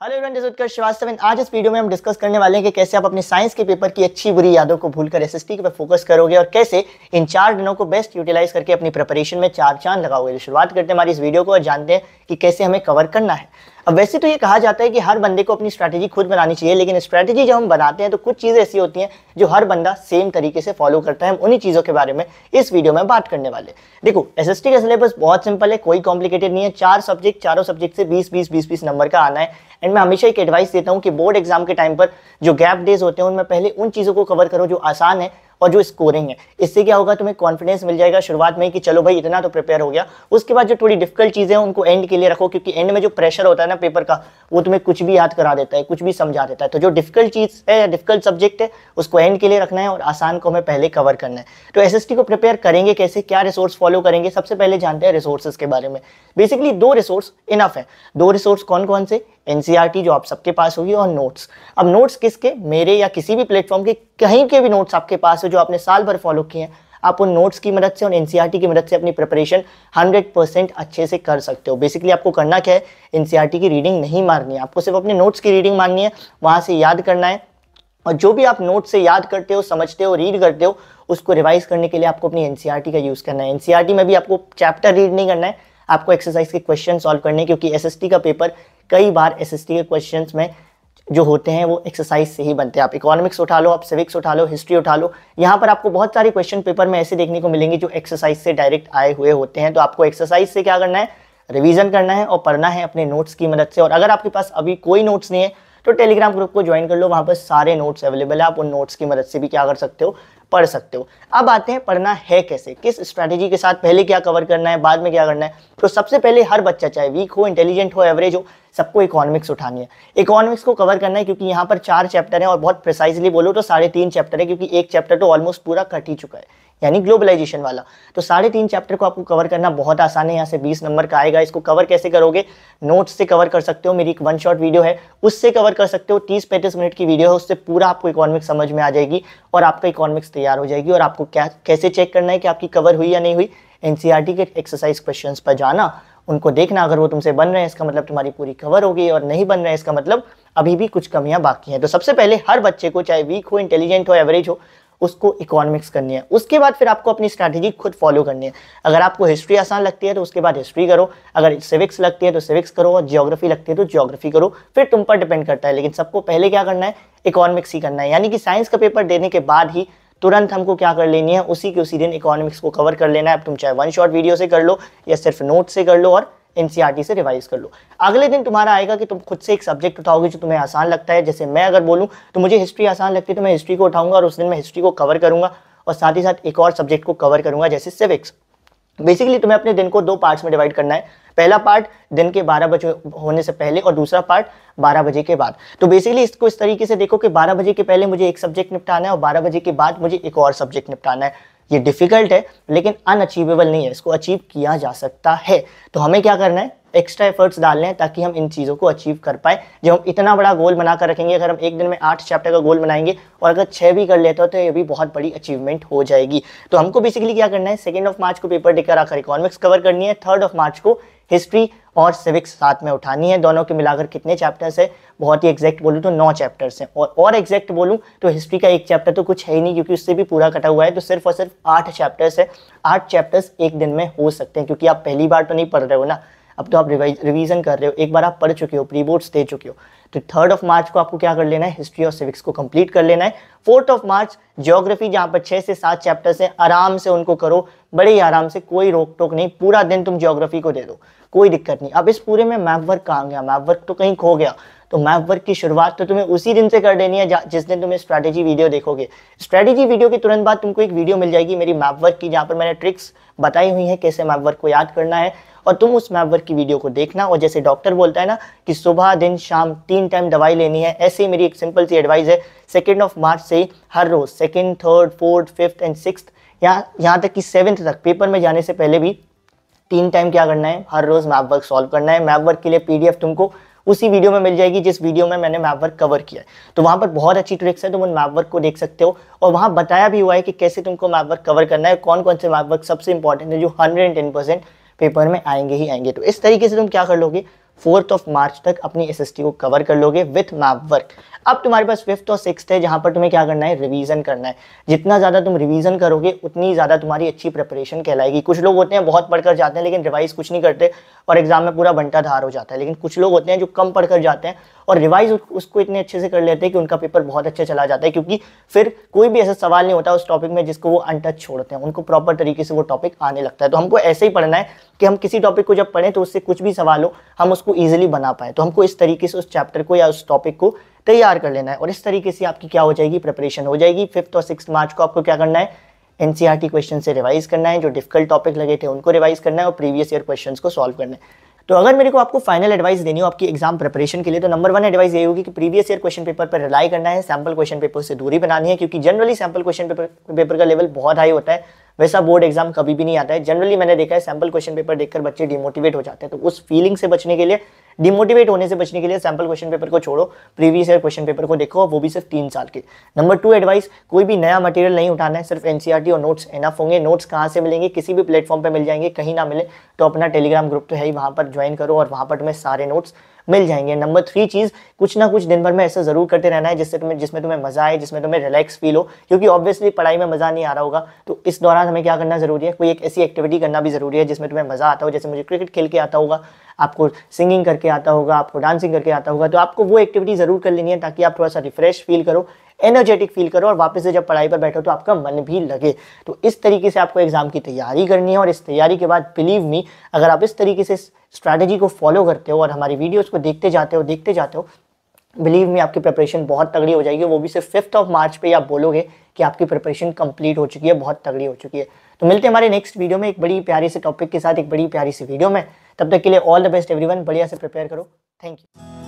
Hello everyone, this is उत्कर्ष श्रीवास्तव। आज इस video में हम डिस्कस करने वाले हैं कि कैसे आप अपने साइंस के पेपर की अच्छी बुरी यादों को भूलकर एसएसटी पे फोकस करोगे और कैसे इन 4 दिनों को बेस्ट यूटिलाइज करके अपनी प्रिपरेशन में 4 चांद लगाओगे। तो शुरुआत करते हैं हमारी इस वीडियो को और जानते हैं कि कैसे हमें कवर करना है। अब वैसे तो ये कहा जाता है कि हर बंदे को अपनी स्ट्रैटेजी खुद बनानी चाहिए, लेकिन स्ट्रैटेजी जब हम बनाते हैं तो कुछ चीज़ें ऐसी होती हैं जो हर बंदा सेम तरीके से फॉलो करता है। हम उन्हीं चीज़ों के बारे में इस वीडियो में बात करने वाले। देखो, एसएसटी का सिलेबस बहुत सिंपल है, कोई कॉम्प्लिकेटेड नहीं है। 4 सब्जेक्ट, चारों सब्जेक्ट से 20-20 नंबर का आना है। एंड मैं हमेशा एक एडवाइस देता हूँ कि बोर्ड एग्जाम के टाइम पर जो गैप डेज होते हैं उनमें पहले उन चीज़ों को कवर करो जो आसान है और जो स्कोरिंग है। इससे क्या होगा, तुम्हें कॉन्फिडेंस मिल जाएगा शुरुआत में कि चलो भाई इतना तो प्रिपेयर हो गया। उसके बाद जो थोड़ी डिफिकल्ट चीज़ें हैं उनको एंड के लिए रखो, क्योंकि एंड में जो प्रेशर होता है ना पेपर का, वो तुम्हें कुछ भी याद करा देता है, कुछ भी समझा देता है। तो जो डिफिकल्ट चीज़ है या डिफिकल्ट सब्जेक्ट है उसको एंड के लिए रखना है और आसान को हमें पहले कवर करना है। तो एसएसटी को प्रिपेयर करेंगे कैसे, क्या रिसोर्स फॉलो करेंगे, सबसे पहले जानते हैं रिसोर्सेज के बारे में। बेसिकली 2 रिसोर्स इनफ है। 2 रिसोर्स कौन कौन से? एनसीईआरटी जो आप सबके पास होगी और नोट्स। अब नोट्स किसके? मेरे या किसी भी प्लेटफॉर्म के कहीं के भी नोट्स आपके पास है जो आपने साल भर फॉलो किए हैं। आप उन नोट्स की मदद से और एनसीईआरटी की मदद से अपनी प्रिपरेशन 100% अच्छे से कर सकते हो। बेसिकली आपको करना क्या है, एनसीईआरटी की रीडिंग नहीं मारनी है, आपको सिर्फ अपने नोट्स की रीडिंग मारनी है, वहाँ से याद करना है। और जो भी आप नोट से याद करते हो, समझते हो, रीड करते हो, उसको रिवाइज करने के लिए आपको अपनी एनसीईआरटी का यूज़ करना है। एनसीईआरटी में भी आपको चैप्टर रीड नहीं करना है, आपको एक्सरसाइज के क्वेश्चन सॉल्व करने, क्योंकि एसएसटी का पेपर कई बार एसएसटी के क्वेश्चंस में जो होते हैं वो एक्सरसाइज से ही बनते हैं। आप इकोनॉमिक्स उठा लो, आप सिविक्स उठा लो, हिस्ट्री उठा लो, यहाँ पर आपको बहुत सारे क्वेश्चन पेपर में ऐसे देखने को मिलेंगे जो एक्सरसाइज से डायरेक्ट आए हुए होते हैं। तो आपको एक्सरसाइज से क्या करना है, रिवीजन करना है और पढ़ना है अपने नोट्स की मदद से। और अगर आपके पास अभी कोई नोट्स नहीं है तो टेलीग्राम ग्रुप को ज्वाइन कर लो, वहाँ पर सारे नोट्स अवेलेबल है। आप उन नोट्स की मदद से भी क्या कर सकते हो, पढ़ सकते हो। अब आते हैं पढ़ना है कैसे, किस स्ट्रैटेजी के साथ, पहले क्या कवर करना है, बाद में क्या करना है। तो सबसे पहले हर बच्चा, चाहे वीक हो, इंटेलिजेंट हो, एवरेज हो, सबको इकोनॉमिक्स उठानी है। इकोनॉमिक्स को कवर करना है क्योंकि यहाँ पर 4 चैप्टर हैं और बहुत प्रिसाइजली बोलो तो 3.5 चैप्टर है, क्योंकि एक चैप्टर तो ऑलमोस्ट पूरा कट ही चुका है, यानी ग्लोबलाइजेशन वाला। तो 3.5 चैप्टर को आपको कवर करना बहुत आसान है। यहाँ से 20 नंबर का आएगा। इसको कवर कैसे करोगे? नोट्स से कवर कर सकते हो, मेरी एक 1 शॉट वीडियो है उससे कवर कर सकते हो। 30-35 मिनट की वीडियो है, उससे पूरा आपको इकोनॉमिक्स समझ में आ जाएगी और आपका इकोनॉमिक्स तैयार हो जाएगी। और आपको क्या कैसे चेक करना है कि आपकी कवर हुई या नहीं हुई, एनसीईआरटी के एक्सरसाइज क्वेश्चंस पर जाना, उनको देखना। अगर वो तुमसे बन रहे हैं इसका मतलब तुम्हारी पूरी कवर होगी, और नहीं बन रहे हैं इसका मतलब अभी भी कुछ कमियां बाकी हैं। तो सबसे पहले हर बच्चे को, चाहे वीक हो, इंटेलिजेंट हो, एवरेज हो, उसको इकोनॉमिक्स करनी है। उसके बाद फिर आपको अपनी स्ट्रैटेजी खुद फॉलो करनी है। अगर आपको हिस्ट्री आसान लगती है तो उसके बाद हिस्ट्री करो, अगर सिविक्स लगती है तो सिविक्स करो, और ज्योग्राफी लगती है तो ज्योग्राफी करो। फिर तुम पर डिपेंड करता है, लेकिन सबको पहले क्या करना है, इकोनॉमिक्स ही करना है। यानी कि साइंस का पेपर देने के बाद ही तुरंत हमको क्या कर लेनी है, उसी के उसी दिन इकोनॉमिक्स को कवर कर लेना है। अब तुम चाहे 1 शॉट वीडियो से कर लो या सिर्फ नोट से कर लो और एनसीईआरटी से रिवाइज कर लो। अगले दिन तुम्हारा आएगा कि तुम खुद से एक सब्जेक्ट उठाओगे जो तुम्हें आसान लगता है। जैसे मैं अगर बोलूँ तो मुझे हिस्ट्री आसान लगती है तो मैं हिस्ट्री को उठाऊंगा और उस दिन मैं हिस्ट्री को कवर करूंगा और साथ ही साथ एक और सब्जेक्ट को कवर करूंगा जैसे सिविक्स। बेसिकली तुम्हें अपने दिन को 2 पार्ट्स में डिवाइड करना है। पहला पार्ट दिन के 12 बजे होने से पहले और दूसरा पार्ट 12 बजे के बाद। तो बेसिकली इसको इस तरीके से देखो कि 12 बजे के पहले मुझे एक सब्जेक्ट निपटाना है और 12 बजे के बाद मुझे एक और सब्जेक्ट निपटाना है। ये डिफिकल्ट है लेकिन अनअचीवेबल नहीं है, इसको अचीव किया जा सकता है। तो हमें क्या करना है, एक्स्ट्रा एफर्ट्स डालने हैं ताकि हम इन चीज़ों को अचीव कर पाए। जब हम इतना बड़ा गोल बनाकर रखेंगे, अगर हम एक दिन में 8 चैप्टर का गोल बनाएंगे और अगर 6 भी कर लेते हो तो ये भी बहुत बड़ी अचीवमेंट हो जाएगी। तो हमको बेसिकली क्या करना है, 2 मार्च को पेपर देकर आकर इकोनॉमिक्स कवर करनी है, 3 मार्च को हिस्ट्री और सिविक्स साथ में उठानी है। दोनों के मिलाकर कितने चैप्टर्स है, बहुत ही एग्जैक्ट बोलूँ तो 9 चैप्टर्स हैं। और एग्जैक्ट बोलूँ तो हिस्ट्री का 1 चैप्टर तो कुछ है ही नहीं, क्योंकि उससे भी पूरा कटा हुआ है। तो सिर्फ और सिर्फ 8 चैप्टर्स है। 8 चैप्टर्स एक दिन में हो सकते हैं, क्योंकि आप पहली बार तो नहीं पढ़ रहे हो ना, अब तो आप रिवीजन कर रहे हो, एक बार आप पढ़ चुके हो, प्री बोर्ड्स दे चुके हो। तो 3 मार्च को आपको क्या कर लेना है, हिस्ट्री और सिविक्स को कंप्लीट कर लेना है। 4 मार्च ज्योग्राफी, जहाँ पर 6 से 7 चैप्टर्स हैं, आराम से उनको करो, बड़े ही आराम से, कोई रोक टोक नहीं। पूरा दिन तुम ज्योग्राफी को दे दो, कोई दिक्कत नहीं। अब इस पूरे में मैप वर्क कहाँ गया, मैप वर्क तो कहीं खो गया। तो मैप वर्क की शुरुआत तो तुम्हें उसी दिन से कर देनी है जिस दिन तुम्हें स्ट्रैटेजी वीडियो देखोगे। स्ट्रैटेजी वीडियो के तुरंत बाद तुमको एक वीडियो मिल जाएगी मेरी मैप वर्क की, जहाँ पर मैंने ट्रिक्स बताई हुई हैं कैसे मैप वर्क को याद करना है। और तुम उस मैप वर्क की वीडियो को देखना। और जैसे डॉक्टर बोलता है ना कि सुबह दिन शाम 3 टाइम दवाई लेनी है, ऐसे ही मेरी एक सिंपल सी एडवाइस है, 2 मार्च से ही हर रोज 2nd, 3rd, 4th, 5th and 6th, यहाँ तक कि 7th तक पेपर में जाने से पहले भी 3 टाइम क्या करना है, हर रोज मैप वर्क सॉल्व करना है। मैप वर्क के लिए पीडीएफ तुमको उसी वीडियो में मिल जाएगी जिस वीडियो में मैंने मैप वर्क कवर किया है। तो वहाँ पर बहुत अच्छी ट्रिक्स है, तुम उन मैप वर्क को देख सकते हो। और वहाँ बताया भी हुआ है कि कैसे तुमको मैप वर्क कवर करना है, कौन कौन से मैप वर्क सबसे इंपॉर्टेंट है जो 110% पेपर में आएंगे ही आएंगे। तो इस तरीके से तुम क्या कर लोगे, 4 मार्च तक अपनी SST को कवर कर लोगे विथ मैप वर्क। अब तुम्हारे पास 5th और 6th है जहां पर तुम्हें क्या करना है, रिवीजन करना है। जितना ज़्यादा तुम रिवीजन करोगे उतनी ज़्यादा तुम्हारी अच्छी प्रिपरेशन कहलाएगी। कुछ लोग होते हैं बहुत पढ़कर जाते हैं लेकिन रिवाइज कुछ नहीं करते और एग्जाम में पूरा बंटा धार हो जाता है, लेकिन कुछ लोग होते हैं जो कम पढ़कर जाते हैं और रिवाइज उसको इतने अच्छे से कर लेते हैं कि उनका पेपर बहुत अच्छा चला जाता है, क्योंकि फिर कोई भी ऐसा सवाल नहीं होता उस टॉपिक में जिसको वो अनटच छोड़ते हैं, उनको प्रॉपर तरीके से वो टॉपिक आने लगता है। तो हमको ऐसे ही पढ़ना है कि हम किसी टॉपिक को जब पढ़ें तो उससे कुछ भी सवाल हो हम उसको ईजिली बना पाए। तो हमको इस तरीके से उस चैप्टर को या उस टॉपिक को तैयार कर लेना है और इस तरीके से आपकी क्या हो जाएगी, प्रिपरेशन हो जाएगी। 5th और 6th मार्च को आपको क्या करना है, NCERT क्वेश्चन से रिवाइज करना है, जो डिफिकल्ट टॉपिक लगे थे उनको रिवाइज करना है और प्रीवियस ईयर क्वेश्चंस को सॉल्व करना है। तो अगर मेरे को आपको फाइनल एडवाइस देनी हो आपकी एग्जाम प्रिपरेशन के लिए तो नंबर 1 एडवाइस ये होगी कि प्रीवियस ईयर क्वेश्चन पेपर पर रिलाई करना है, सैम्पल क्वेश्चन पेपर से दूरी बनानी है, क्योंकि जनरली सैम्पल क्वेश्चन पेपर का लेवल बहुत हाई होता है, वैसा बोर्ड एग्जाम कभी भी नहीं आता है। जनरली मैंने देखा है सैम्पल क्वेश्चन पेपर देखकर बच्चे डिमोटिवेट हो जाते हैं, तो उस फीलिंग से बचने के लिए, डिमोटिवेट होने से बचने के लिए सैम्पल क्वेश्चन पेपर को छोड़ो, प्रीवियस ईयर क्वेश्चन पेपर को देखो, वो भी सिर्फ 3 साल के। नंबर 2 एडवाइस, कोई भी नया मटेरियल नहीं उठाना है, सिर्फ NCERT और नोट्स इनफ होंगे। नोट्स कहाँ से मिलेंगे, किसी भी प्लेटफॉर्म पे मिल जाएंगे, कहीं ना मिले तो अपना टेलीग्राम ग्रुप तो है ही, वहाँ पर ज्वाइन करो और वहाँ पर तुम्हें सारे नोट्स मिल जाएंगे। नंबर 3 चीज़, कुछ ना कुछ दिन भर में ऐसा जरूर करते रहना है जिसमें तुम्हें मजा आए, जिसमें तुम्हें रिलैक्स फील हो, क्योंकि ऑब्वियसली पढ़ाई में मजा नहीं आ रहा होगा तो इस दौरान हमें क्या करना जरूरी है, कोई एक ऐसी एक्टिविटी करना भी जरूरी है जिसमें तुम्हें मजा आता हो। जैसे मुझे क्रिकेट खेल के आता होगा, आपको सिंगिंग करके आता होगा, आपको डांसिंग करके आता होगा, तो आपको वो एक्टिविटी जरूर कर लेनी है ताकि आप थोड़ा सा रिफ्रेश फील करो, एनर्जेटिक फील करो और वापस से जब पढ़ाई पर बैठो तो आपका मन भी लगे। तो इस तरीके से आपको एग्जाम की तैयारी करनी है और इस तैयारी के बाद बिलीव मी, अगर आप इस तरीके से स्ट्रैटेजी को फॉलो करते हो और हमारी वीडियोस को देखते जाते हो, बिलीव मी आपकी प्रिपरेशन बहुत तगड़ी हो जाएगी। वो भी सिर्फ 5th मार्च पे आप बोलोगे कि आपकी प्रिपरेशन कंप्लीट हो चुकी है, बहुत तगड़ी हो चुकी है। तो मिलते हैं हमारे नेक्स्ट वीडियो में एक बड़ी प्यारी से टॉपिक के साथ, एक बड़ी प्यारी सी वीडियो में। तब तक के लिए ऑल द बेस्ट एवरीवन, बढ़िया से प्रिपेयर करो। Thank you.